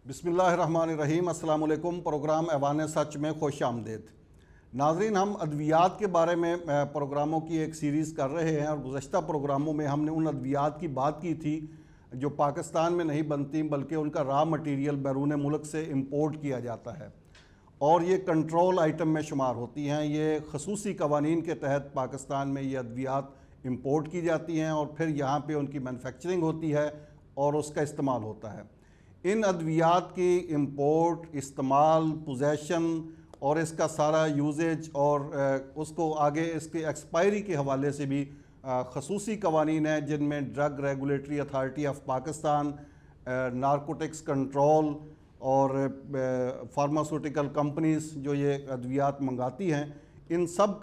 بسم اللہ الرحمن الرحیم۔ السلام علیکم۔ پروگرام ایوان سچ میں خوش آمدید۔ ناظرین، ہم ادویات کے بارے میں پروگراموں کی ایک سیریز کر رہے ہیں، اور گزشتہ پروگراموں میں ہم نے ان ادویات کی بات کی تھی جو پاکستان میں نہیں بنتی بلکہ ان کا را مٹیریل بیرون ملک سے امپورٹ کیا جاتا ہے، اور یہ کنٹرول آئٹم میں شمار ہوتی ہیں۔ یہ خصوصی قوانین کے تحت پاکستان میں یہ ادویات امپورٹ کی جاتی ہیں اور پھر یہاں پہ ان کی مینوفیکچرنگ ہوتی ہے اور اس کا استعمال ہوتا ہے۔ ان ادویات کی امپورٹ، استعمال، پوزیشن اور اس کا سارا یوزیج اور اس کو آگے اس کے ایکسپائری کے حوالے سے بھی خصوصی قوانین ہیں، جن میں drug regulatory authority of Pakistan, narcotics control اور فارماسوٹیکل کمپنیز جو یہ ادویات منگاتی ہیں، ان سب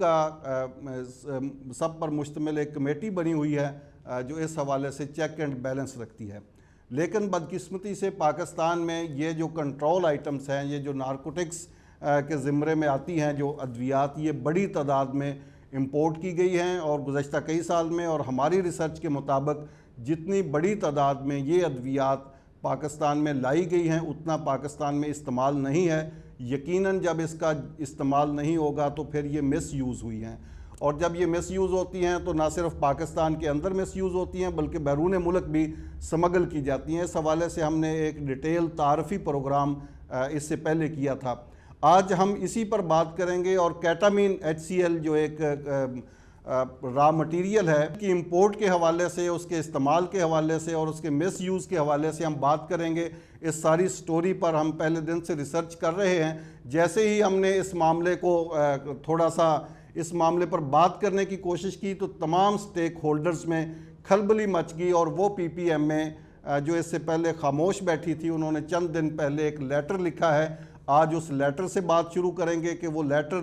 پر مشتمل ایک کمیٹی بنی ہوئی ہے جو اس حوالے سے چیک اینڈ بیلنس رکھتی ہے۔ لیکن بدقسمتی سے پاکستان میں یہ جو کنٹرول آئٹمز ہیں، یہ جو نارکوٹکس کے زمرے میں آتی ہیں جو ادویات، یہ بڑی تعداد میں امپورٹ کی گئی ہیں، اور گزشتہ کئی سال میں اور ہماری ریسرچ کے مطابق جتنی بڑی تعداد میں یہ ادویات پاکستان میں لائی گئی ہیں اتنا پاکستان میں استعمال نہیں ہے۔ یقیناً جب اس کا استعمال نہیں ہوگا تو پھر یہ مس یوز ہوئی ہیں، اور جب یہ مس یوز ہوتی ہیں تو نہ صرف پاکستان کے اندر مس یوز ہوتی ہیں بلکہ بیرون ملک بھی سمگل کی جاتی ہیں۔ اس حوالے سے ہم نے ایک ڈیٹیل تعارفی پروگرام اس سے پہلے کیا تھا۔ آج ہم اسی پر بات کریں گے، اور کیٹامین HCl جو ایک را مٹیریل ہے کی امپورٹ کے حوالے سے، اس کے استعمال کے حوالے سے اور اس کے مس یوز کے حوالے سے ہم بات کریں گے۔ اس ساری سٹوری پر ہم پہلے دن سے ریسرچ کر رہے ہیں۔ جیسے ہی ہم نے اس معاملے کو تھوڑا سا اس معاملے پر بات کرنے کی کوشش کی تو تمام سٹیک ہولڈرز میں کھلبلی مچ گئی، اور وہ PPMA جو اس سے پہلے خاموش بیٹھی تھی، انہوں نے چند دن پہلے ایک لیٹر لکھا ہے۔ آج اس لیٹر سے بات شروع کریں گے کہ وہ لیٹر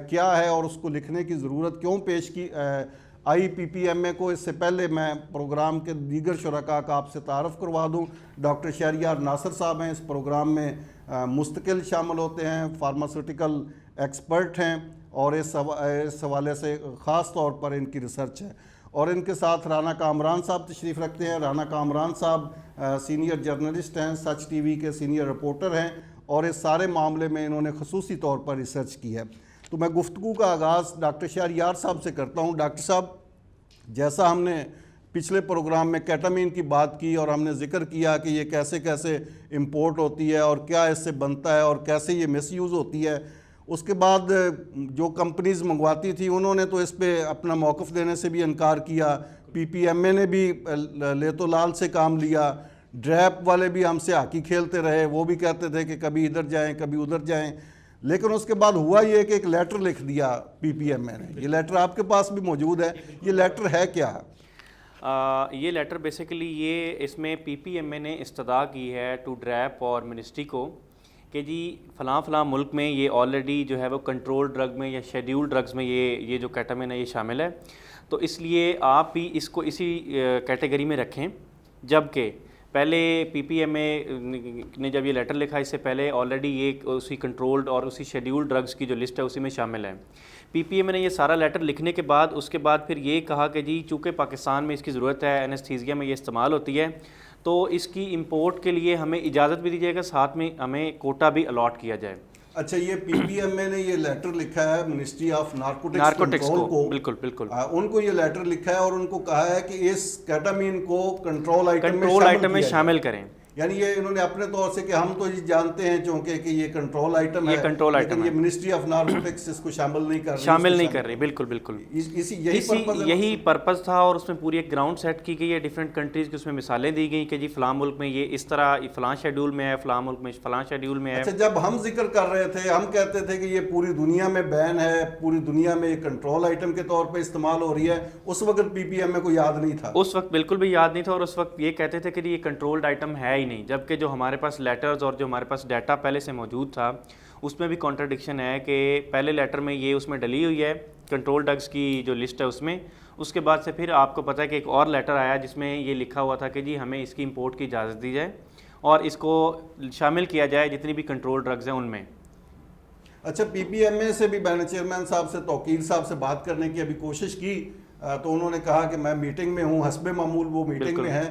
کیا ہے اور اس کو لکھنے کی ضرورت کیوں پیش کی آئی PPMA کو۔ اس سے پہلے میں پروگرام کے دیگر شرکاء کا آپ سے تعارف کروا دوں۔ ڈاکٹر شہریار ناصر صاحب ہیں، اس پروگرام میں مستقل شامل ہوتے ہیں، فارماسوٹیکل ایکسپرٹ ہیں، اور اس حوالے سے خاص طور پر ان کی ریسرچ ہے۔ اور ان کے ساتھ رانا کامران صاحب تشریف رکھتے ہیں۔ رانا کامران صاحب سینئر جرنلسٹ ہیں، سچ ٹی وی کے سینئر رپورٹر ہیں، اور اس سارے معاملے میں انہوں نے خصوصی طور پر ریسرچ کی ہے۔ تو میں گفتگو کا آغاز ڈاکٹر شہریار صاحب سے کرتا ہوں۔ ڈاکٹر صاحب، جیسا ہم نے پچھلے پروگرام میں کیٹامین کی بات کی اور ہم نے ذکر کیا کہ یہ کیسے کیسے امپورٹ ہوتی ہے اور کیا اس سے بنتا ہے اور کیسے یہ مس یوز ہوتی ہے، اس کے بعد جو کمپنیز منگواتی تھی انہوں نے تو اس پہ اپنا موقف دینے سے بھی انکار کیا۔ PPMA نے بھی لیت و لال سے کام لیا۔ ڈریپ والے بھی ہم سے ہاکی کھیلتے رہے، وہ بھی کہتے تھے کہ کبھی ادھر جائیں کبھی ادھر جائیں، لیکن اس کے بعد ہوا یہ کہ ایک لیٹر لکھ دیا PPMA نے۔ یہ لیٹر آپ کے پاس بھی موجود ہے، یہ لیٹر ہے کیا؟ یہ لیٹر بیسیکلی اس میں PPMA نے استدعا کی ہے ٹو ڈریپ اور منسٹری کو کہ جی فلاں فلاں ملک میں یہ آلریڈی جو ہے وہ کنٹرول ڈرگ میں یا شیڈیول ڈرگز میں یہ جو کیٹامین ہے یہ شامل ہے، تو اس لیے آپ بھی اس کو اسی کیٹیگری میں رکھیں۔ جبکہ پہلے PPMA نے جب یہ لیٹر لکھا، اس سے پہلے آلریڈی یہ اسی کنٹرولڈ اور اسی شیڈیول ڈرگز کی جو لسٹ ہے اسی میں شامل ہے۔ PPMA نے یہ سارا لیٹر لکھنے کے بعد اس کے بعد پھر یہ کہا کہ جی چونکہ پاکستان میں اس کی ضرورت ہے، اینستھیزیا میں یہ استعمال ہوتی ہے، تو اس کی امپورٹ کے لیے ہمیں اجازت بھی دی جائے گا، ساتھ میں ہمیں کوٹا بھی الاٹ کیا جائے۔ اچھا، یہ PPMA نے یہ لیٹر لکھا ہے منسٹری آف نارکوٹکس کنٹرول کو، بالکل ان کو یہ لیٹر لکھا ہے اور ان کو کہا ہے کہ اس کیٹامین کو کنٹرول آئٹم میں شامل کریں۔ یعنی یہ انہوں نے اپنے طور سے کہ ہم تو جانتے ہیں چونکہ کہ یہ کنٹرول آئٹم ہے، لیکن یہ منسٹری آف نارکوٹکس اس کو شامل نہیں کر رہی۔ بالکل یہی پرپز تھا، اور اس میں پوری ایک گراؤنڈ سیٹ کی گئی ہے ڈیفرنٹ کنٹریز کی، اس میں مثالیں دی گئیں کہ جی فلاں ملک میں یہ اس طرح فلاں شیڈول میں ہے، فلاں ملک میں فلاں شیڈول میں ہے۔ اچھا، جب ہم ذکر کر رہے تھے ہم کہتے تھے کہ یہ پوری دنیا میں بین ہے، پوری دنیا میں یہ کنٹرول آئٹم کے طور پہ استعمال ہو رہی ہے، اس وقت PPMA کو یاد نہیں تھا؟ اس وقت بالکل بھی یاد نہیں تھا، اور اس وقت یہ کہتے تھے کہ یہ کنٹرولڈ آئٹم ہے ہی نہیں، جبکہ جو ہمارے پاس لیٹرز اور جو ہمارے پاس ڈیٹا پہلے سے موجود تھا اس میں بھی کانٹرڈکشن ہے کہ پہلے لیٹر میں یہ اس میں ڈلی ہوئی ہے کنٹرول ڈرگز کی جو لسٹ ہے اس میں، اس کے بعد سے پھر آپ کو پتہ ہے کہ ایک اور لیٹر آیا جس میں یہ لکھا ہوا تھا کہ جی ہمیں اس کی امپورٹ کی اجازت دی جائے اور اس کو شامل کیا جائے جتنی بھی کنٹرول ڈرگز ہیں ان میں۔ اچھا، PPMA سے بھی میں نے چیئرمین صاحب سے، توقیر صاحب سے بات کرنے کی ابھی کوشش کی، تو انہوں نے کہا کہ میں میٹنگ میں ہوں، حسب معمول وہ میٹنگ میں ہیں،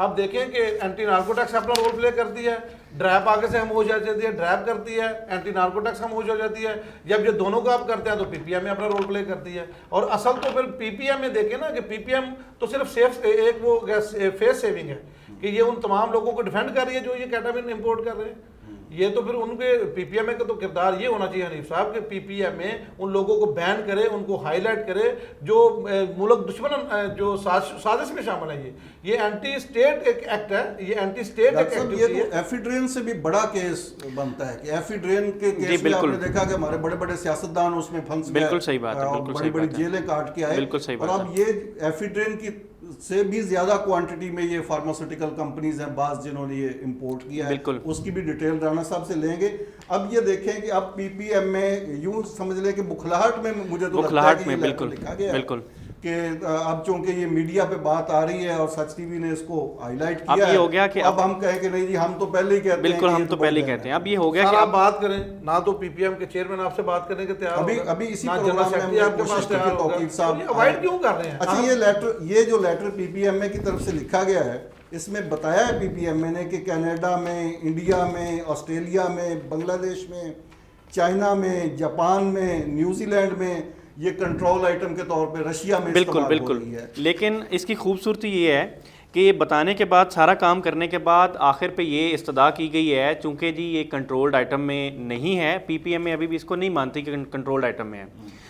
آپ دیکھیں کہ اینٹی نارکوٹکس اپنا رول پلے کرتی ہے, ڈریپ آگے سے ہم ہو جاتی ہے, ڈریپ کرتی ہے, اینٹی نارکوٹکس ہم ہو جاتی ہے. جب یہ دونوں کو آپ کرتے ہیں تو پی پی ایم اپنا رول پلے کرتی ہے. اور اصل تو پھر پی پی ایم میں دیکھیں نا کہ پی پی ایم تو صرف ایک وہ فیس سیونگ ہے کہ یہ ان تمام لوگوں کو ڈیفینڈ کر رہی ہے جو یہ کیٹامین امپورٹ کر رہے ہیں. یہ تو پھر ان کے پی پی ایم اے کا تو کردار یہ ہونا چاہیے حنیف صاحب کہ پی پی ایم اے ان لوگوں کو بین کرے, ان کو ہائی لائٹ کرے جو ملک دشمن جو سازش میں شامل ہے. یہ اینٹی اسٹیٹ ایک ایکٹ ہے, یہ اینٹی اسٹیٹ ایک ایکٹیویٹی ہے. ایفیڈرین سے بھی بڑا کیس بنتا ہے کہ ایفیڈرین کے کیس میں آپ نے دیکھا کہ ہمارے بڑے بڑے سیاستدان اس میں پھنس گئے, بالکل صحیح بات ہے, بالکل بڑی بڑی جیلیں کاٹ کے آئے. اور اب یہ ایفیڈرین کی سے بھی زیادہ کوانٹٹی میں یہ فارماسیوٹیکل کمپنیز ہیں بعض جنہوں نے یہ امپورٹ کیا ہے, اس کی بھی ڈیٹیل رانا صاحب سے لیں گے. اب یہ دیکھیں کہ اب پی پی ایم میں یوں سمجھ لیں کہ بکھلاہٹ میں مجھے تو لگتا ہے کہ یہ لیٹر لکھا گیا ہے کہ اب چونکہ یہ میڈیا پہ بات آ رہی ہے اور سچ ٹی وی نے اس کو ہائی لائٹ کیا ہے, ہو گیا کہ اب ہم کہیں کہ نہیں جی ہم تو پہلے ہی کہتے ہیں, بالکل ہم تو پہلے ہی کہتے ہیں. اب یہ ہو گیا کہ آپ بات کریں نہ تو پی پی ایم کے چیئرمین آپ سے بات کرنے کے تیار ابھی اسی پروگرام میں ہم نے کوشش کی کہ توقیر صاحب اوائڈ کیوں کر رہے ہیں. اچھا یہ جو لیٹر پی پی ایم اے کی طرف سے لکھا گیا ہے اس میں بتایا ہے پی پی ایم اے نے کہ کینیڈا میں, انڈیا میں, آسٹریلیا میں, بنگلہ دیش میں, چائنا میں, جاپان میں, نیوزی لینڈ میں یہ کنٹرول آئٹم کے طور پہ رشیا میں استعمال ہو رہی ہے. لیکن اس کی خوبصورتی یہ ہے کہ یہ بتانے کے بعد, سارا کام کرنے کے بعد آخر پہ یہ استدعا کی گئی ہے چونکہ جی یہ کنٹرولڈ آئٹم میں نہیں ہے. پی پی ایم میں ابھی بھی اس کو نہیں مانتی کہ کنٹرولڈ آئٹم میں ہے.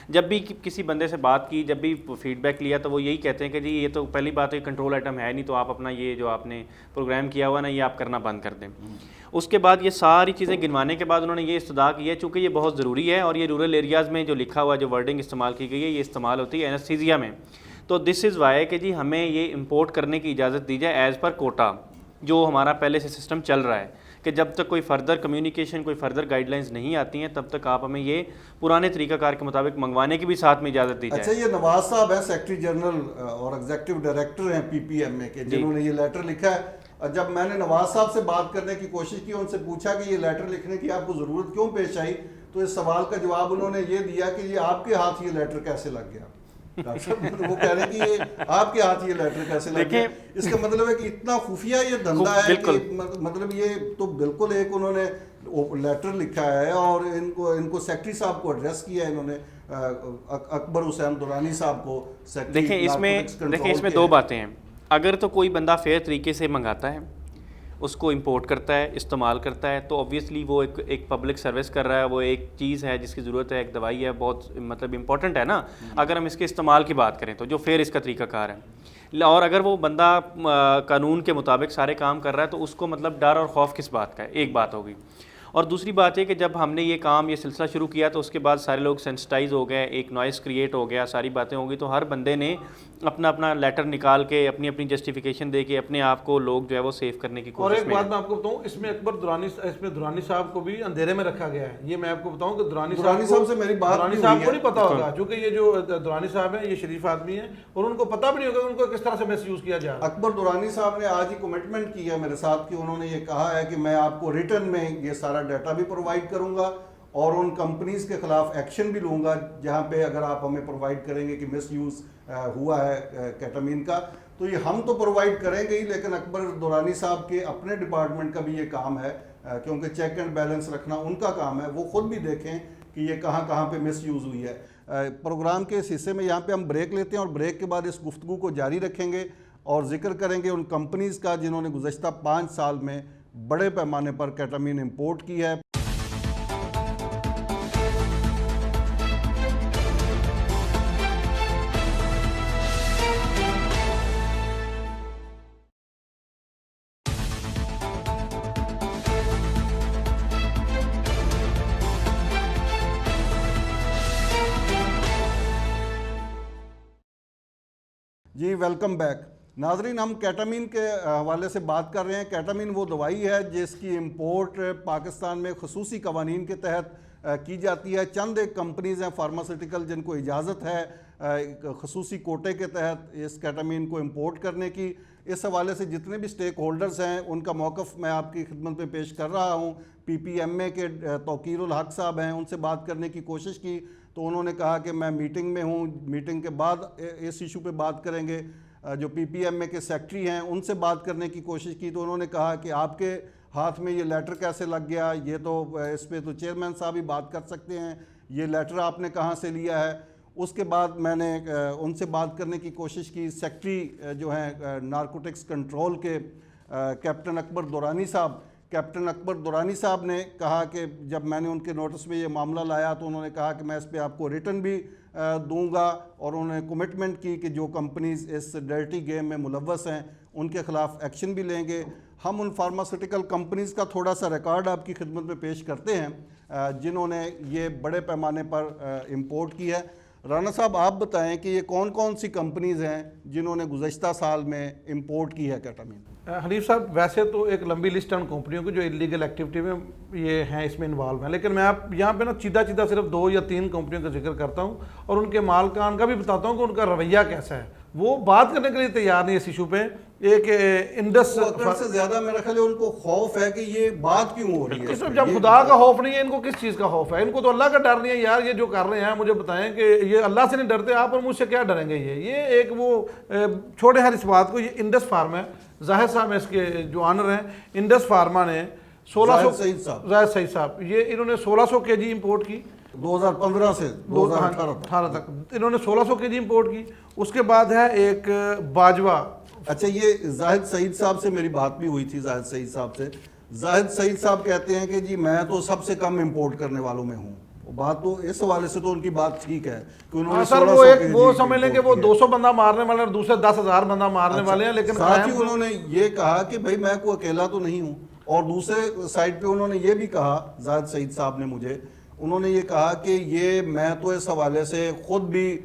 جب بھی کسی بندے سے بات کی, جب بھی فیڈ بیک لیا تو وہ یہی کہتے ہیں کہ جی یہ تو پہلی بات ہے کنٹرول آئٹم ہے نہیں, تو آپ اپنا یہ جو آپ نے پروگرام کیا ہوا نا یہ آپ کرنا بند کر دیں. اس کے بعد یہ ساری چیزیں گنوانے کے بعد انہوں نے یہ استدعا کی ہے چونکہ یہ بہت ضروری ہے اور یہ رورل ایریاز میں جو لکھا ہوا جو ورڈنگ استعمال کی گئی ہے یہ استعمال ہوتی ہے اینستھیزیا میں. تو دس از وائی کہ جی ہمیں یہ امپورٹ کرنے کی اجازت دی جائے ایز پر کوٹا, جو ہمارا پہلے سے سسٹم چل رہا ہے کہ جب تک کوئی فردر کمیونیکیشن, کوئی فردر گائیڈ لائنز نہیں آتی ہیں تب تک آپ ہمیں یہ پرانے طریقہ کار کے مطابق منگوانے کی بھی ساتھ میں اجازت دی جائے. اچھا, یہ نواز صاحب ہیں سیکرٹری جنرل اور ایگزیکٹو ڈائریکٹر ہیں پی پی ایم اے کے, جنہوں نے یہ لیٹر لکھا ہے. جب میں نے نواز صاحب سے بات کرنے کی کوشش کی, ان سے پوچھا کہ یہ لیٹر لکھنے کی آپ کو ضرورت کیوں پیش آئی, تو اس سوال کا جواب انہوں نے یہ دیا کہ یہ آپ کے ہاتھ یہ لیٹر کیسے لگ گیا. وہ کہہ رہے ہیں کہ یہ آپ کے ہاتھ یہ لیٹر کیسے لگ گیا. اس کا مطلب ہے کہ اتنا خفیہ یہ دھندا ہے کہ مطلب یہ تو بالکل ایک انہوں نے لیٹر لکھا ہے اور ان کو سیکرٹری صاحب کو ایڈریس کیا ہے انہوں نے, اکبر حسین درانی صاحب کو. دیکھیں اس میں دو باتیں ہیں. اگر تو کوئی بندہ فیئر طریقے سے منگاتا ہے, اس کو امپورٹ کرتا ہے, استعمال کرتا ہے, تو اوبویسلی وہ ایک پبلک سروس کر رہا ہے, وہ ایک چیز ہے جس کی ضرورت ہے, ایک دوائی ہے, بہت مطلب امپورٹنٹ ہے نا. اگر ہم اس کے استعمال کی بات کریں تو جو فیئر اس کا طریقہ کار ہے, اور اگر وہ بندہ قانون کے مطابق سارے کام کر رہا ہے تو اس کو مطلب ڈر اور خوف کس بات کا ہے, ایک بات ہوگی. اور دوسری بات یہ کہ جب ہم نے یہ سلسلہ شروع کیا تو اس کے بعد سارے لوگ سینسٹائز ہو گئے, ایک نوائز کریٹ ہو گیا, ساری باتیں ہوں گی, تو ہر بندے نے اپنا لیٹر نکال کے اپنی جسٹیفیکیشن دے کے اپنے آپ کو لوگ جو ہے وہ سیو کرنے کی کوشش. اور ایک بات میں آپ کو بتاؤں, اس میں اکبر درانی صاحب کو بھی اندھیرے میں رکھا گیا ہے. یہ میں آپ کو بتاؤں کہ درانی صاحب سے میری بات درانی صاحب کو نہیں پتا ہوگا, کیونکہ یہ جو درانی صاحب ہیں یہ شریف آدمی ہیں اور ان کو پتہ بھی نہیں ہوگا ان کو کس طرح سے مس یوز کیا جا رہا ہے. اکبر درانی صاحب نے آج ہی کمٹمنٹ کی ہے میرے ساتھ کہ انہوں نے یہ کہا ہے کہ میں آپ کو ریٹرن میں یہ سارا ڈیٹا بھی پرووائڈ کروں گا اور ان کمپنیز کے خلاف ایکشن بھی لوں گا جہاں پہ اگر آپ ہمیں پرووائڈ کریں گے کہ مس یوز ہوا ہے کیٹامین کا. تو یہ ہم تو پرووائڈ کریں گے ہی, لیکن اکبر دورانی صاحب کے اپنے ڈپارٹمنٹ کا بھی یہ کام ہے کیونکہ چیک اینڈ بیلنس رکھنا ان کا کام ہے, وہ خود بھی دیکھیں کہ یہ کہاں کہاں پہ مس یوز ہوئی ہے. پروگرام کے اس حصے میں یہاں پہ ہم بریک لیتے ہیں اور بریک کے بعد اس گفتگو کو جاری رکھیں گے اور ذکر کریں گے ان کمپنیز کا جنہوں نے گزشتہ 5 سال میں بڑے پیمانے پر کیٹامین امپورٹ کی ہے. جی ویلکم بیک. ناظرین, ہم کیٹامین کے حوالے سے بات کر رہے ہیں. کیٹامین وہ دوائی ہے جس کی امپورٹ پاکستان میں خصوصی قوانین کے تحت کی جاتی ہے. چند ایک کمپنیز ہیں فارماسیوٹیکل جن کو اجازت ہے خصوصی کوٹے کے تحت اس کیٹامین کو امپورٹ کرنے کی. اس حوالے سے جتنے بھی سٹیک ہولڈرز ہیں ان کا موقف میں آپ کی خدمت میں پیش کر رہا ہوں. پی پی ایم اے کے توقیر الحق صاحب ہیں, ان سے بات کرنے کی کوشش کی تو انہوں نے کہا کہ میں میٹنگ میں ہوں, میٹنگ کے بعد اس ایشو پہ بات کریں گے. جو پی پی ایم اے کے سیکٹری ہیں ان سے بات کرنے کی کوشش کی تو انہوں نے کہا کہ آپ کے ہاتھ میں یہ لیٹر کیسے لگ گیا, یہ تو اس پہ تو چیئرمین صاحب ہی بات کر سکتے ہیں, یہ لیٹر آپ نے کہاں سے لیا ہے. اس کے بعد میں نے ان سے بات کرنے کی کوشش کی. سیکٹری جو ہیں نارکوٹکس کنٹرول کے کیپٹن اکبر دورانی صاحب نے کہا کہ جب میں نے ان کے نوٹس میں یہ معاملہ لایا تو انہوں نے کہا کہ میں اس پہ آپ کو ریٹن بھی دوں گا, اور انہوں نے کمٹمنٹ کی کہ جو کمپنیز اس ڈرٹی گیم میں ملوث ہیں ان کے خلاف ایکشن بھی لیں گے. ہم ان فارماسیوٹیکل کمپنیز کا تھوڑا سا ریکارڈ آپ کی خدمت میں پیش کرتے ہیں جنہوں نے یہ بڑے پیمانے پر امپورٹ کی ہے. رانا صاحب آپ بتائیں کہ یہ کون کون سی کمپنیز ہیں جنہوں نے گزشتہ سال میں امپورٹ کی ہے کیٹامین؟ حنیف صاحب ویسے تو ایک لمبی لسٹ ہے ان کمپنیوں کی جو انلیگل ایکٹیویٹی میں یہ ہیں, اس میں انوالو ہیں, لیکن میں آپ یہاں پہ نا چیدہ صرف 2 یا 3 کمپنیوں کا ذکر کرتا ہوں اور ان کے مالکان کا بھی بتاتا ہوں کہ ان کا رویہ کیسا ہے. وہ بات کرنے کے لیے تیار نہیں اس ایشو پہ. ایک انڈس سے زیادہ میرا خیال ہے ان کو خوف ہے کہ یہ بات کیوں ہو رہی ہے. جب خدا کا خوف نہیں ہے ان کو کس چیز کا خوف ہے؟ ان کو تو اللہ کا ڈر نہیں ہے. یار یہ جو کر رہے ہیں مجھے بتائیں کہ یہ اللہ سے نہیں ڈرتے آپ, اور مجھ سے کیا ڈریں گے؟ یہ ایک وہ چھوڑے ہر اس بات کو. یہ انڈس فارما ہے, زاہد صاحب اس کے جو آنر ہیں. انڈس فارما نے 1600 زاہد سعید صاحب یہ انہوں نے 1600 kg امپورٹ کی 2015 سے 2018 تک انہوں نے 1600 kg امپورٹ کی. اس کے بعد ہے ایک باجوہ. اچھا یہ زاہد سعید صاحب سے میری بات بھی ہوئی تھی. زاہد سعید صاحب سے زاہد سعید صاحب کہتے ہیں کہ جی میں تو سب سے کم امپورٹ کرنے والوں میں ہوں. بات تو اس حوالے سے تو ان کی بات ٹھیک ہے کہ انہوں نے سر وہ سمجھ لیں کہ وہ 200 بندہ مارنے والے اور دوسرے 10,000 بندہ مارنے والے ہیں. لیکن ساتھ ہی انہوں نے یہ کہا کہ بھائی میں کوئی اکیلا تو نہیں ہوں. اور دوسرے سائڈ پہ انہوں نے یہ بھی کہا, زاہد سعید صاحب نے مجھے انہوں نے یہ کہا کہ یہ میں تو اس حوالے سے خود بھی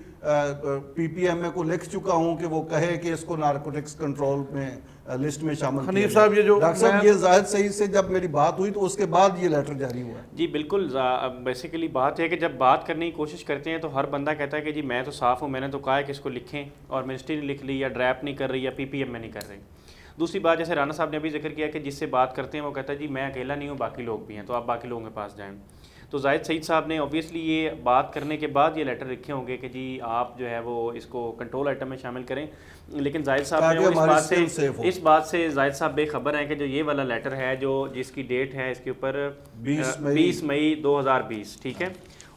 پی پی ایم اے کو لکھ چکا ہوں کہ وہ کہے کہ اس کو نارکوٹکس کنٹرول میں لسٹ میں شامل. حنیف صاحب یہ جو ڈاکٹر صاحب یہ زاہد سعید سے جب میری بات ہوئی تو اس کے بعد یہ لیٹر جاری ہوا. جی بالکل. بیسیکلی بات ہے کہ جب بات کرنے کی کوشش کرتے ہیں تو ہر بندہ کہتا ہے کہ جی میں تو صاف ہوں, میں نے تو کہا ہے کہ اس کو لکھیں, اور منسٹری نے لکھ لی یا ڈریپ نہیں کر رہی یا پی پی ایم میں نہیں کر رہی. دوسری بات جیسے رانا صاحب نے بھی ذکر کیا کہ جس سے بات کرتے ہیں وہ کہتا ہے جی میں اکیلا نہیں ہوں, باقی لوگ بھی ہیں, تو آپ باقی لوگوں کے پاس جائیں. تو زاہد سعید صاحب نے اوبیسلی یہ بات کرنے کے بعد یہ لیٹر لکھے ہوں گے کہ جی آپ جو ہے وہ اس کو کنٹرول آئٹم میں شامل کریں. لیکن زاہد صاحب نے اس بات سے زاہد صاحب بے خبر ہیں کہ جو یہ والا لیٹر ہے جو جس کی ڈیٹ ہے اس کے اوپر 20 مئی 2020, ٹھیک ہے,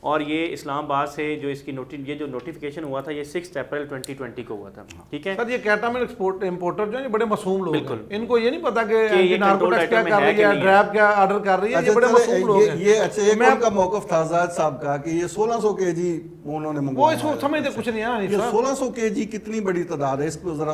اور یہ اسلام آباد سے جو اس کی یہ جو نوٹیفیکیشن ہوا تھا یہ 6 اپریل 2020 کو ہوا تھا. ٹھیک ہے سر. یہ کیٹامین امپورٹر جو ہیں یہ بڑے معصوم لوگ ہیں, ان کو یہ نہیں پتا کہ یہ نارکوٹکس کیا کر رہی ہے, ڈریپ کیا آرڈر کر رہی ہے, یہ بڑے معصوم لوگ ہیں. یہ اچھا ایک ان کا موقف تھا زاہد صاحب کا کہ یہ 1600 kg انہوں نے منگوایا. وہ اس کو سمجھتے کچھ نہیں ہے. یہ 1600 kg کتنی بڑی تعداد ہے, اس کو ذرا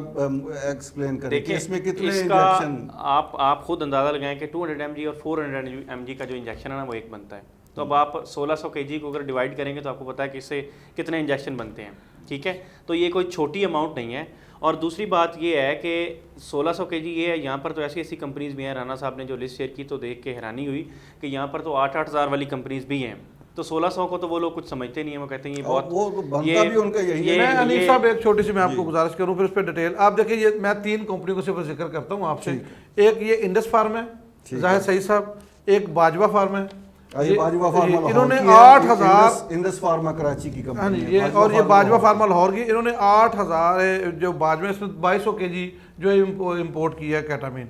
ایکسپلین کریں کہ اس میں کتنے انجیکشن. آپ خود اندازہ لگائیں کہ 200 mg اور 400 mg کا جو انجیکشن ہے نا وہ ایک بنتا ہے. تو اب آپ 1600 kg کو اگر ڈیوائڈ کریں گے تو آپ کو پتا ہے کہ اس سے کتنے انجیکشن بنتے ہیں. ٹھیک ہے, تو یہ کوئی چھوٹی اماؤنٹ نہیں ہے. اور دوسری بات یہ ہے کہ 1600 kg یہ ہے, یہاں پر تو ایسی کمپنیز بھی ہیں. رانا صاحب نے جو لسٹ شیئر کی تو دیکھ کے حیرانی ہوئی کہ یہاں پر تو 8,000 والی کمپنیز بھی ہیں. تو 1600 کو تو وہ لوگ کچھ سمجھتے نہیں ہیں, وہ کہتے ہیں یہ بہت یہ بھی ان کا یہی ہے. میں حنیف صاحب ایک چھوٹی سی میں آپ کو گزارش کروں پھر اس پہ ڈیٹیل آپ دیکھیں. یہ میں 3 کمپنیوں کو صرف ذکر کرتا ہوں آپ سے. ایک یہ انڈس فارم ہے زاہد سعید صاحب, ایک باجوہ فارم ہے, انہوں نے 8,000 انڈس فارما کراچی کی کمپنی ہے, اور یہ باجوہ فارما لاہور کی, انہوں نے 8,000 جو باجوہ اس میں 2200 kg جو امپورٹ کیا ہے کیٹامین.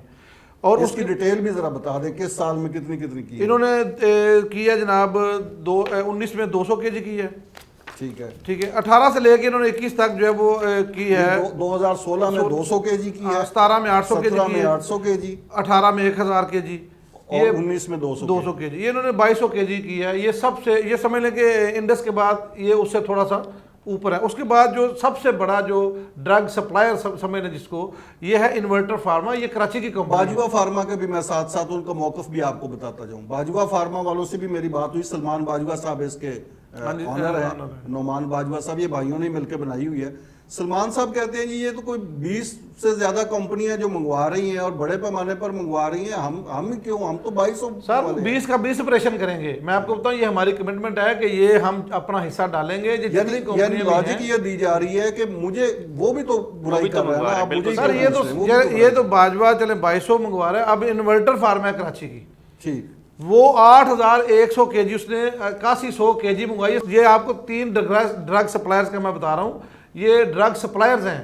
اور اس کی ڈیٹیل بھی ذرا بتا دیں کس سال میں کتنی کی. انہوں نے کی ہے جناب 19 میں 200 kg کی ہے. ٹھیک ہے 18 سے لے کے انہوں نے 21 تک جو ہے وہ کی ہے. 2016 میں 200 kg کی ہے, 17 میں 800 kg, 17 میں 800 kg, 18 میں 1000 kg, اور 19 میں 200 kg. یہ انہوں نے 2200 kg کی ہے. یہ سب سے یہ سمجھ لیں کہ انڈس کے بعد یہ اس سے تھوڑا سا اوپر ہے. اس کے بعد جو سب سے بڑا جو ڈرگ سپلائر سمجھ لیں جس کو, یہ ہے انورٹر فارما. یہ کراچی کی کمپنی. باجوہ فارما کے بھی میں ساتھ ساتھ ان کا موقف بھی آپ کو بتاتا جاؤں. باجوہ فارما والوں سے بھی میری بات ہوئی. سلمان باجوہ صاحب اس کے آنر ہیں, نعمان باجوہ صاحب, یہ بھائیوں نے مل کے بنائی ہوئی ہے. سلمان صاحب کہتے ہیں جی یہ تو کوئی 20 سے زیادہ کمپنیاں جو منگوا رہی ہیں اور بڑے پیمانے پر منگوا رہی ہیں, ہم کیوں, ہم تو 2200 سر 20 کا 20 آپریشن کریں گے. میں آپ کو بتاؤں یہ ہماری کمٹمنٹ ہے کہ یہ ہم اپنا حصہ ڈالیں گے. یعنی لاجک یہ دی جا رہی ہے کہ مجھے وہ بھی تو برائی کر رہا ہے. سر یہ تو باجوہ چلیں 2200 منگوا رہے ہیں. اب انورٹر فارم ہے کراچی کی, ٹھیک, وہ 8,100 kg اس نے 8100 kg منگوائی. یہ آپ کو 3 ڈرگ سپلائرز کا میں بتا رہا ہوں. یہ ڈرگ سپلائرز ہیں,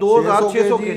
2600 kg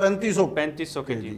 3500 3500 kg।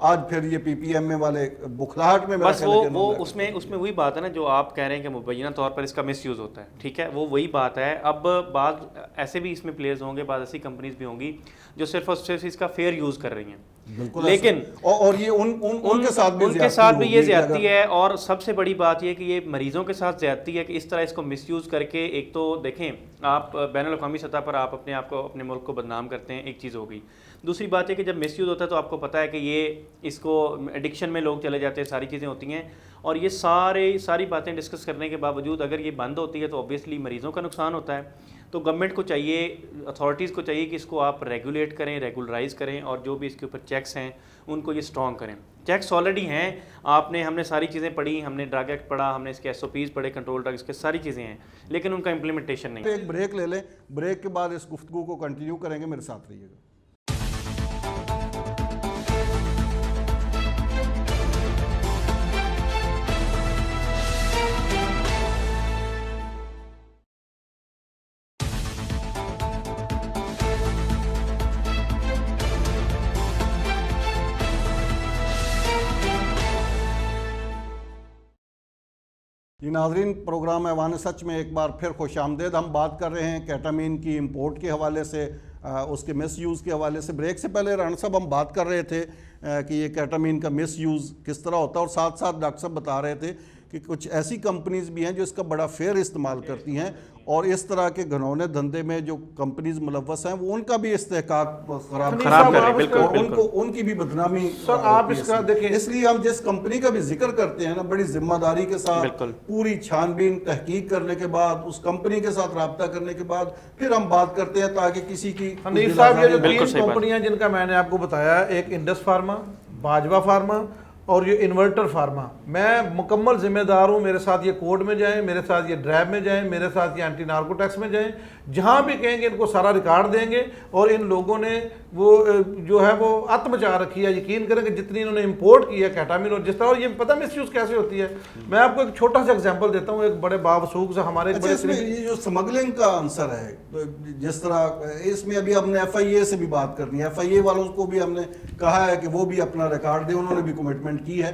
آج پھر یہ PPMA والے بکھلاہٹ میں بس وہ اس میں وہی بات ہے نا جو آپ کہہ رہے ہیں کہ مبینہ طور پر اس کا مس یوز ہوتا ہے، ٹھیک ہے، وہ وہی بات ہے. اب بعض ایسے بھی اس میں پلیئرز ہوں گے، بعض ایسی کمپنیز بھی ہوں گی جو صرف اور صرف اس کا فیئر یوز کر رہی ہیں، لیکن اور یہ ان کے ساتھ بھی یہ زیادتی ہے. اور سب سے بڑی بات یہ کہ یہ مریضوں کے ساتھ زیادتی ہے کہ اس طرح اس کو مس یوز کر کے، ایک تو دیکھیں آپ بین الاقوامی سطح پر آپ اپنے آپ کو اپنے ملک کو بدنام کرتے ہیں، ایک چیز ہو گئی. دوسری بات ہے کہ جب مس یوز ہوتا ہے تو آپ کو پتہ ہے کہ یہ اس کو ایڈکشن میں لوگ چلے جاتے ہیں، ساری چیزیں ہوتی ہیں. اور یہ ساری باتیں ڈسکس کرنے کے باوجود اگر یہ بند ہوتی ہے تو اوبیسلی مریضوں کا نقصان ہوتا ہے. تو گورنمنٹ کو چاہیے، اتھارٹیز کو چاہیے کہ اس کو آپ ریگولیٹ کریں، ریگولرائز کریں، اور جو بھی اس کے اوپر چیکس ہیں ان کو یہ اسٹرانگ کریں. چیکس آلریڈی ہیں، ہم نے ساری چیزیں پڑھی، ہم نے ڈرگ ایکٹ پڑھا، ہم نے اس کے SOPs پڑھے، کنٹرول ڈرگس کے ساری چیزیں ہیں، لیکن ان کا امپلیمنٹیشن نہیں. ایک بریک لے لیں، بریک کے بعد اس گفتگو کو کنٹینیو کریں گے، میرے ساتھ رہیے گا. جی ناظرین، پروگرام ایوان سچ میں ایک بار پھر خوش آمدید. ہم بات کر رہے ہیں کیٹامین کی امپورٹ کے حوالے سے، اس کے مس یوز کے حوالے سے. بریک سے پہلے رانا صاحب ہم بات کر رہے تھے کہ یہ کیٹامین کا مس یوز کس طرح ہوتا ہے، اور ساتھ ساتھ ڈاکٹر صاحب بتا رہے تھے کہ کچھ ایسی کمپنیز بھی ہیں جو اس کا بڑا فیئر استعمال کرتی ہیں، اور اس طرح کے گھنونے دھندے میں جو کمپنیز ملوث ہیں وہ ان کا بھی استحقاق خراب کر رہے ہیں، اور ان کی بھی بدنامی. سر آپ اس کا دیکھیں، اس لیے ہم جس کمپنی کا بھی ذکر کرتے ہیں نا، بڑی ذمہ داری کے ساتھ پوری چھان بین تحقیق کرنے کے بعد، اس کمپنی کے ساتھ رابطہ کرنے کے بعد پھر ہم بات کرتے ہیں، تاکہ کسی کی. حنیف صاحب یہ جو 3 کمپنیاں جن کا میں نے آپ کو بتایا، ایک انڈس فارما، باجوہ فارما اور یہ انورٹر فارما، میں مکمل ذمہ دار ہوں. میرے ساتھ یہ کوڈ میں جائیں، میرے ساتھ یہ ڈریب میں جائیں، میرے ساتھ یہ اینٹی نارکوٹیکس میں جائیں، جہاں بھی کہیں گے ان کو سارا ریکارڈ دیں گے. اور ان لوگوں نے وہ جو ہے وہ عت مچا رکھی ہے. یقین کریں کہ جتنی انہوں نے امپورٹ کی ہے کیٹامین، اور جس طرح، اور یہ پتہ مس یوز کیسے ہوتی ہے. میں آپ کو ایک چھوٹا سا ایگزامپل دیتا ہوں. ایک بڑے باوسوق سے ہمارے اس میں یہ جو سمگلنگ کا عنصر ہے، جس طرح اس میں ابھی ہم نے FIA سے بھی بات کرنی ہے، FIA والوں کو بھی ہم نے کہا ہے کہ وہ بھی اپنا ریکارڈ دیں، انہوں نے بھی کمٹمنٹ کی ہے.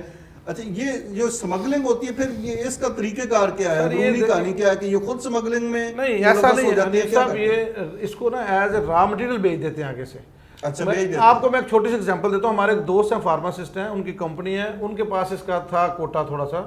اچھا، یہ جو سمگلنگ ہوتی ہے، پھر یہ اس کا طریقہ کار کیا ہے، روحی کہانی کیا ہے کہ یہ خود سمگلنگ میں نہیں، ایسا نہیں ہے صاحب. یہ اس کو نا ایز اے را مٹیریل بیچ دیتے ہیں آگے سے. اچھا، آپ کو میں ایک چھوٹی سی ایگزامپل دیتا ہوں. ہمارے ایک دوست ہیں، فارماسسٹ ہیں، ان کی کمپنی ہے، ان کے پاس اس کا تھا کوٹا تھوڑا سا.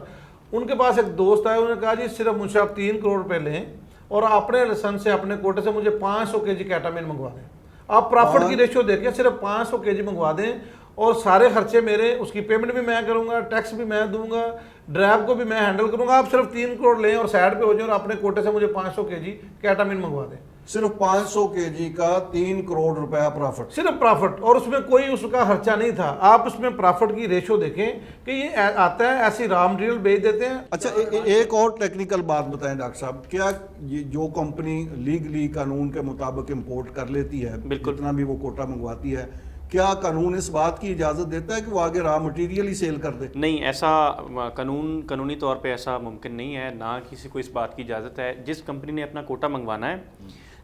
ان کے پاس ایک دوست آیا، انہوں نے کہا جی صرف مجھ سے آپ 3 کروڑ روپے لیں اور اپنے لسن سے، اپنے کوٹے سے مجھے 500 kg کیٹامین منگوا دیں. آپ پرافٹ کی ریشیو دیکھیں، صرف 500 kg منگوا دیں اور سارے خرچے میرے، اس کی پیمنٹ بھی میں کروں گا، ٹیکس بھی میں دوں گا، ڈرائیو کو بھی میں ہینڈل کروں گا. آپ صرف 3 کروڑ لیں اور سائڈ پہ ہو جائیں اور اپنے کوٹے سے مجھے 500 kg کیٹامین منگوا دیں. صرف 500 kg کا 3 کروڑ روپیہ پرافٹ، صرف پرافٹ، اور اس میں کوئی اس کا خرچہ نہیں تھا. آپ اس میں پرافٹ کی ریشو دیکھیں کہ یہ آتا ہے ایسی را مٹیریل بیچ دیتے ہیں. اچھا، ایک اور ٹیکنیکل بات بتائیں ڈاکٹر صاحب، کیا یہ جو کمپنی لیگلی قانون کے مطابق امپورٹ کر لیتی ہے، جتنا بھی وہ کوٹا منگواتی ہے، کیا قانون اس بات کی اجازت دیتا ہے کہ وہ آگے را مٹیریل ہی سیل کر دے؟ نہیں، ایسا قانونی طور پہ ایسا ممکن نہیں ہے، نہ کسی کو اس بات کی اجازت ہے. جس کمپنی نے اپنا کوٹا منگوانا ہے،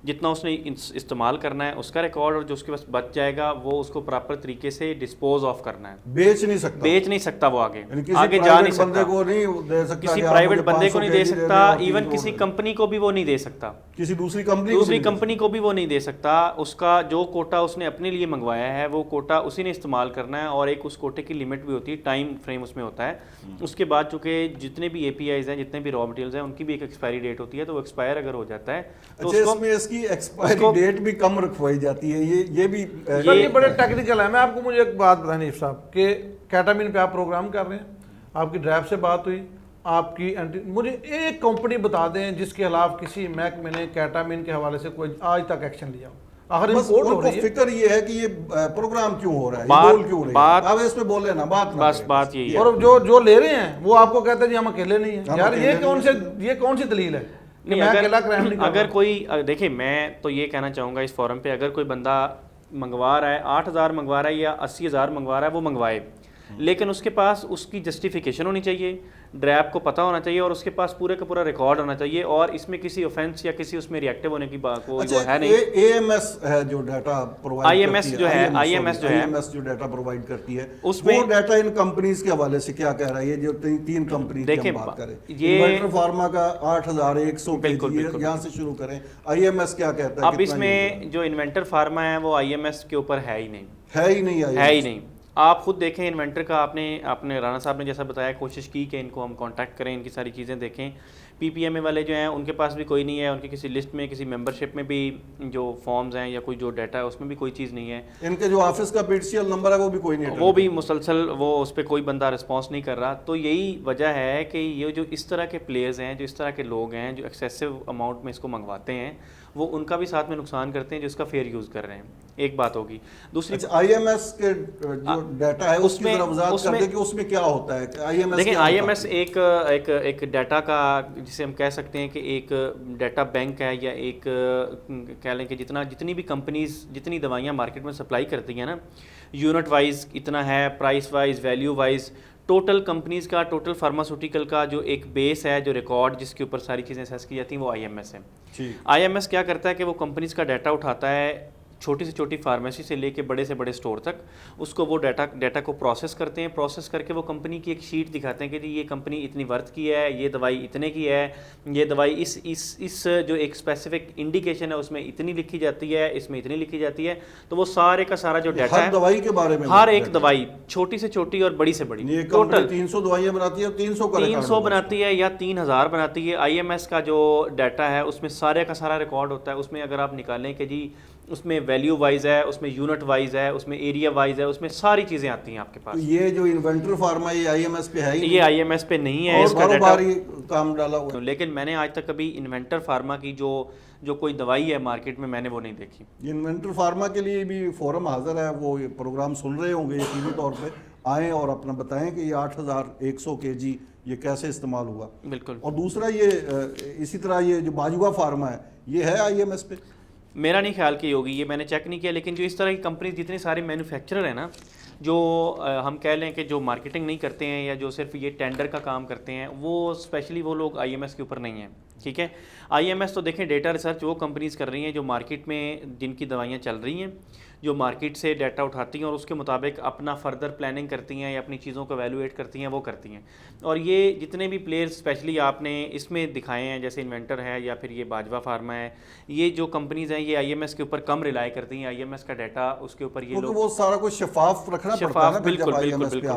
جتنا اس نے استعمال کرنا ہے، اس کا ریکارڈ، اور جو اس کے پاس بچ جائے گا وہ اس کو پراپر طریقے سے ڈسپوز آف کرنا ہے. بیچ نہیں سکتا وہ آگے جا نہیں سکتا، کسی پرائیویٹ بندے کو نہیں دے سکتا، ایون کسی کمپنی کو بھی وہ نہیں دے سکتا، کسی دوسری کمپنی کو بھی وہ نہیں دے سکتا. اس کا جو کوٹا اس نے اپنے لیے منگوایا ہے، وہ کوٹا اسی نے استعمال کرنا ہے، اور ایک اس کوٹے کی لمٹ بھی ہوتی ہے، ٹائم فریم اس میں ہوتا ہے. اس کے بعد چونکہ جتنے بھی APIs ہیں، جتنے بھی را مٹیریلز ہیں، ان کی بھی ایک ایکسپائری ڈیٹ ہوتی ہے، تو وہ ایکسپائر اگر ہو جاتا ہے تو اس کی ایکسپائری ڈیٹ بھی کم رکھوائی جاتی ہے. یہ بھی یہ بڑے ٹیکنیکل ہے. میں آپ کو مجھے ایک بات بتائیں حنیف صاحب کہ کیٹامین پہ آپ پروگرام کر رہے ہیں، آپ کی ڈرائیو سے بات ہوئی، آپ کی مجھے ایک کمپنی بتا دیں جس کے خلاف کسی محکمے نے کیٹامین کے حوالے سے کوئی آج تک ایکشن لیا ہو. آخر امپورٹ ہو رہی ہے، فکر یہ ہے کہ یہ پروگرام کیوں ہو رہا ہے، بول کیوں رہے ہیں، آپ اس پہ بول لینا، بات یہی ہے. اور جو لے رہے ہیں وہ آپ کو کہتے ہیں جی ہم اکیلے نہیں ہیں. یار یہ کون سی دلیل ہے؟ اگر کوئی دیکھیں، میں تو یہ کہنا چاہوں گا اس فورم پہ، اگر کوئی بندہ منگوا رہا ہے 8,000 منگوا رہا ہے یا 80,000 منگوا رہا ہے، وہ منگوائے. لیکن اس کے پاس اس کی جسٹیفیکیشن ہونی چاہیے, ڈریپ کو پتہ ہونا چاہیے, اور اس کے پاس پورے کا پورا ریکارڈ ہونا چاہیے, اور اس میں کسی اوفینس یا کسی اس میں ریئیکٹیو ہونے کی بات وہ ہے نہیں. اے ایم ایس ہے جو data provide I am S جو ہے, آئی ایم ایس جو ڈیٹا پرووائڈ کرتی ہے, وہ ڈیٹا ان کمپنیز کے حوالے سے کیا کہہ رہا ہے؟ یہ جو 3 کمپنیز کی ہم بات کریں, انورٹر فارما کا 8100 یہاں سے شروع کریں, آئی ایم ایس کیا کہتا ہے؟ اب اس میں جو انوینٹر فارما ہے وہ آئی ایم ایس کے اوپر ہے ہی نہیں, ہے ہی نہیں. آپ خود دیکھیں انوینٹر کا, آپ نے رانا صاحب نے جیسا بتایا کوشش کی کہ ان کو ہم کانٹیکٹ کریں, ان کی ساری چیزیں دیکھیں. پی پی ایم اے والے جو ہیں ان کے پاس بھی کوئی نہیں ہے, ان کی کسی لسٹ میں کسی ممبرشپ میں بھی جو فارمز ہیں یا کوئی جو ڈیٹا ہے اس میں بھی کوئی چیز نہیں ہے. ان کے جو آفس کا P T C L number ہے وہ بھی کوئی نہیں, وہ بھی مسلسل وہ اس پہ کوئی بندہ رسپانس نہیں کر رہا. تو یہی وجہ ہے کہ یہ جو اس طرح کے پلیئرز ہیں, جو اس طرح کے لوگ ہیں جو ایکسیسو اماؤنٹ میں اس کو منگواتے ہیں, وہ ان کا بھی ساتھ میں نقصان کرتے ہیں جو اس کا فیئر یوز کر رہے ہیں. ایک بات ہوگی. دوسری آئی ایم ایس کے جو ڈیٹا ہے اس کی ذرا وضاحت کر دیں کہ اس میں کیا ہوتا ہے. دیکھیں آئی ایم ایس ایک ڈیٹا کا جسے ہم کہہ سکتے ہیں کہ ایک ڈیٹا بینک ہے, یا ایک کہہ لیں کہ جتنی بھی کمپنیز جتنی دوائیاں مارکیٹ میں سپلائی کرتی ہیں نا, یونٹ وائز اتنا ہے, price wise, value wise, total companies کا, ٹوٹل فارماسیوٹیکل کا جو ایک بیس ہے, جو ریکارڈ جس کے اوپر ساری چیزیں اسیس کی جاتی ہیں, وہ آئی ایم ایس ہے. آئی ایم ایس کیا کرتا ہے کہ وہ کمپنیز کا ڈیٹا اٹھاتا ہے, چھوٹی سے چھوٹی فارمیسی سے لے کے بڑے سے بڑے اسٹور تک, اس کو وہ ڈیٹا کو پروسیس کرتے ہیں. پروسیس کر کے وہ کمپنی کی ایک شیٹ دکھاتے ہیں کہ جی یہ کمپنی اتنی ورتھ کی ہے, یہ دوائی اتنے کی ہے, یہ دوائی اس جو ایک اسپیسیفک انڈیکیشن ہے اس میں اتنی لکھی جاتی ہے, اس میں اتنی لکھی جاتی ہے. تو وہ سارے کا سارا جو ڈیٹا ہے ہر دوائی کے بارے میں, ہر ایک دوائی چھوٹی سے چھوٹی اور بڑی سے بڑی, ٹوٹل 300 دوائیاں بناتی ہے, 300 بناتی ہے یا 3000 بناتی ہے. آئی ایم ایس کا جو ڈیٹا ہے اس میں سارے کا سارا ریکارڈ ہوتا ہے. اس میں اگر آپ نکالیں کہ جی اس میں ویلیو وائز ہے, اس میں یونٹ وائز ہے, اس میں ایریا وائز ہے, اس میں ساری چیزیں آتی ہیں آپ کے پاس. یہ جو انوینٹر فارما یہ آئی ایم ایس پہ ہے ہی, یہ آئی ایم ایس پہ نہیں ہے, اس کا ڈیٹا کام ڈالا ہوا. لیکن میں نے آج تک کبھی انوینٹر فارما کی جو کوئی دوائی ہے مارکیٹ میں نے وہ نہیں دیکھی. انوینٹر فارما کے لیے بھی فورم حاضر ہے, وہ یہ پروگرام سن رہے ہوں گے یقینی طور پہ, آئیں اور اپنا بتائیں کہ یہ 8100 kg یہ کیسے استعمال ہوا. بالکل. اور دوسرا یہ اسی طرح یہ جو باجوا فارما ہے یہ ہے آئی ایم ایس پہ؟ میرا نہیں خیال کہ ہوگی, یہ میں نے چیک نہیں کیا. لیکن جو اس طرح کی کمپنیز جتنے سارے مینوفیکچرر ہیں نا, جو ہم کہہ لیں کہ جو مارکیٹنگ نہیں کرتے ہیں یا جو صرف یہ ٹینڈر کا کام کرتے ہیں, وہ اسپیشلی وہ لوگ آئی ایم ایس کے اوپر نہیں ہیں. ٹھیک ہے, آئی ایم ایس تو دیکھیں ڈیٹا ریسرچ وہ کمپنیز کر رہی ہیں جو مارکیٹ میں جن کی دوائیاں چل رہی ہیں, جو مارکیٹ سے ڈیٹا اٹھاتی ہیں اور اس کے مطابق اپنا فردر پلاننگ کرتی ہیں یا اپنی چیزوں کو ایویلویٹ کرتی ہیں, وہ کرتی ہیں. اور یہ جتنے بھی پلیئرز اسپیشلی آپ نے اس میں دکھائے ہیں, جیسے انوینٹر ہے یا پھر یہ باجوا فارما ہے, یہ جو کمپنیز ہیں یہ آئی ایم ایس کے اوپر کم ریلائی کرتی ہیں. آئی ایم ایس کا ڈیٹا اس کے اوپر یہ لوگ وہ سارا کچھ شفاف رکھنا پڑتا ہے نا. بالکل بالکل.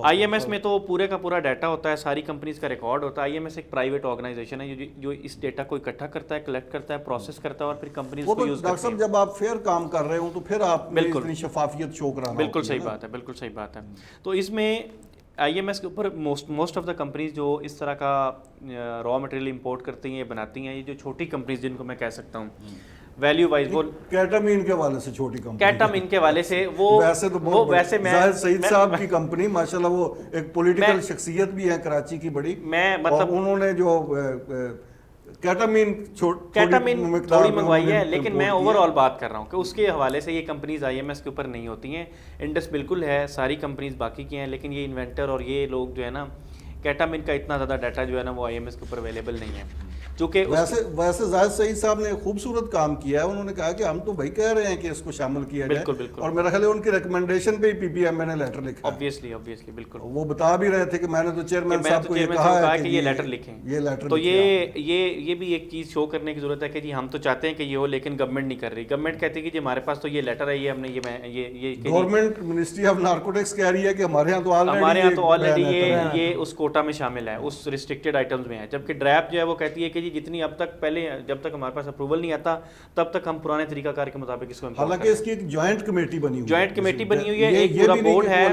آئی ایم ایس میں تو پورے کا پورا ڈیٹا ہوتا ہے, ساری کمپنیز کا ریکارڈ ہوتا ہے. آئی ایم ایس ایک پرائیویٹ آرگنائزیشن ہے جو اس ڈیٹا کو اکٹھا کرتا ہے, کلیکٹ کرتا ہے, پروسیس کرتا ہے اور پھر کمپنیز کو یوز کرتی ہے. جب آپ فیئر کام کر رہے ہوں تو پھر آپ اتنی شفافیت شو کرانا. بالکل صحیح بات ہے, بالکل صحیح بات ہے. تو اس میں آئی ایم ایس کے اوپر موسٹ آف دا کمپنیز جو اس طرح کا را مٹیریل امپورٹ کرتی ہیں, بناتی ہیں, یہ جو چھوٹی کمپنیز جن کو میں کہہ سکتا ہوں ویلیو وائز, وہ کیٹامین کے والے سے چھوٹی کمپنی, کیٹامین کے والے سے وہ ویسے میں ظاہر سعید صاحب کی کمپنی ماشاءاللہ وہ ایک پولیٹیکل شخصیت بھی ہے کراچی کی بڑی, میں مطلب انہوں نے جو کیٹامین تھوڑی منگوائی ہے. لیکن میں اوور آل بات کر رہا ہوں کہ اس کے حوالے سے یہ کمپنیز آئی ایم ایس کے اوپر نہیں ہوتی ہیں. انڈس بالکل ہے, ساری کمپنیز باقی کی ہیں, لیکن یہ انوینٹر اور یہ لوگ جو ہے نا, کیٹامین کا اتنا زیادہ ڈیٹا جو ہے نا وہ آئی ایم ایس کے اوپر اویلیبل نہیں ہے. ویسے زاہد سعید صاحب نے خوبصورت کام کیا ہے. انہوں نے کہا کہ ہم تو بھائی کہہ رہے ہیں کہ اس کو شامل کیا جائے, اور میرا خیال ہے ان کی ریکمنڈیشن پہ پی پی ایم نے لیٹر لکھا. obviously بالکل. وہ بتا بھی رہے تھے کہ میں نے تو چیئرمین صاحب کو یہ کہا ہے کہ یہ لیٹر لکھیں. تو یہ بھی ایک چیز شو کرنے کی ضرورت ہے کہ جی ہم تو چاہتے ہیں کہ یہ ہو, لیکن گورنمنٹ نہیں کر رہی. گورنمنٹ کہتی ہے کہ جی ہمارے پاس تو یہ لیٹر ہے, یہ ہم نے یہ گورنمنٹ منسٹری آف نارکوٹکس کہہ رہی ہے کہ ہمارے ہاں تو آلریڈی یہ اس کوٹا میں شامل ہے, اس ریسٹرکٹیڈ آئٹمز میں ہے. جبکہ ڈریپ جو ہے وہ کہتی ہے کہ جی جتنی اب تک جب تک ہمارے پاس اپروول نہیں آتا تب تک ہم پرانے طریقہ کار کے مطابق اس کو امپورٹ. حالانکہ اس کی ایک جوائنٹ کمیٹی بنی ہوئی ہے, ایک پورا بورڈ ہے,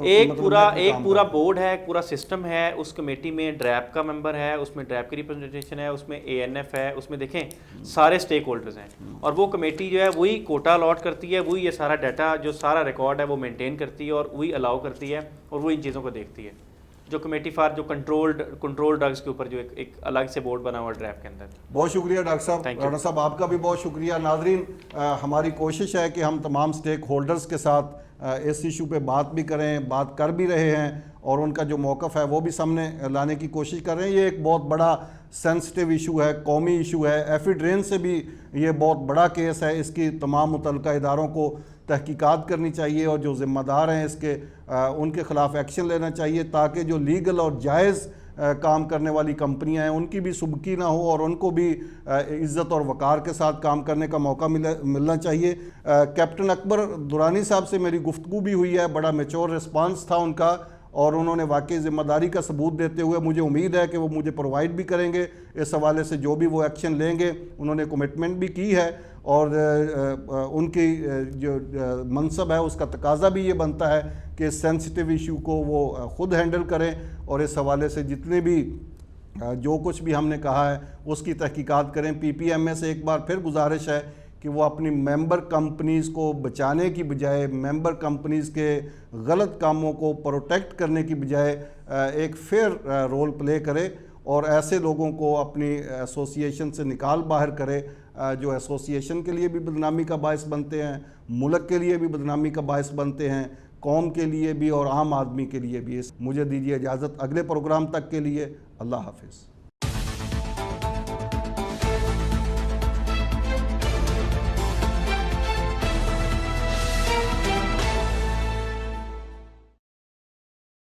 ایک پورا بورڈ ہے, ایک پورا سسٹم ہے. اس کمیٹی میں ڈریپ کا ممبر ہے, اس میں ڈریپ کی ریپرزنٹیشن ہے, اس میں اے این ایف ہے, اس میں دیکھیں سارے اسٹیک ہولڈرز ہیں. اور وہ کمیٹی جو ہے وہی کوٹا الاٹ کرتی ہے, وہی یہ سارا ڈیٹا جو سارا ریکارڈ ہے وہ مینٹین کرتی ہے اور وہی الاؤ کرتی ہے اور وہ ان چیزوں کو دیکھتی ہے. جو کمیٹی فار جو کنٹرول ڈرگز کے اوپر جو ایک الگ سے بورڈ بنا ہوا ڈریپ کے اندر. بہت شکریہ ڈاکٹر صاحب. رانا صاحب آپ کا بھی بہت شکریہ. ناظرین, ہماری کوشش ہے کہ ہم تمام سٹیک ہولڈرز کے ساتھ اس ایشو پہ بات بھی کریں، بات کر بھی رہے ہیں اور ان کا جو موقف ہے وہ بھی سامنے لانے کی کوشش کر رہے ہیں۔ یہ ایک بہت بڑا سینسٹیو ایشو ہے، قومی ایشو ہے، ایفیڈرین سے بھی یہ بہت بڑا کیس ہے، اس کی تمام متعلقہ اداروں کو تحقیقات کرنی چاہیے اور جو ذمہ دار ہیں اس کے ان کے خلاف ایکشن لینا چاہیے، تاکہ جو لیگل اور جائز کام کرنے والی کمپنیاں ہیں ان کی بھی سبکی نہ ہو اور ان کو بھی عزت اور وقار کے ساتھ کام کرنے کا موقع ملنا چاہیے۔ کیپٹن اکبر درانی صاحب سے میری گفتگو بھی ہوئی ہے، بڑا میچور رسپانس تھا ان کا اور انہوں نے واقعی ذمہ داری کا ثبوت دیتے ہوئے مجھے امید ہے کہ وہ مجھے پرووائڈ بھی کریں گے اس حوالے سے، جو بھی وہ ایکشن لیں گے انہوں نے کمٹمنٹ بھی کی ہے اور ان کی جو منصب ہے اس کا تقاضا بھی یہ بنتا ہے کہ اس سینسٹیو ایشو کو وہ خود ہینڈل کریں اور اس حوالے سے جتنے بھی جو کچھ بھی ہم نے کہا ہے اس کی تحقیقات کریں۔ پی پی ایم اے سے ایک بار پھر گزارش ہے کہ وہ اپنی ممبر کمپنیز کو بچانے کی بجائے، ممبر کمپنیز کے غلط کاموں کو پروٹیکٹ کرنے کی بجائے ایک فیئر رول پلے کرے اور ایسے لوگوں کو اپنی ایسوسیشن سے نکال باہر کرے جو ایسوسیشن کے لیے بھی بدنامی کا باعث بنتے ہیں، ملک کے لیے بھی بدنامی کا باعث بنتے ہیں، قوم کے لیے بھی اور عام آدمی کے لیے بھی۔ مجھے دیجیے اجازت، اگلے پروگرام تک کے لیے اللہ حافظ۔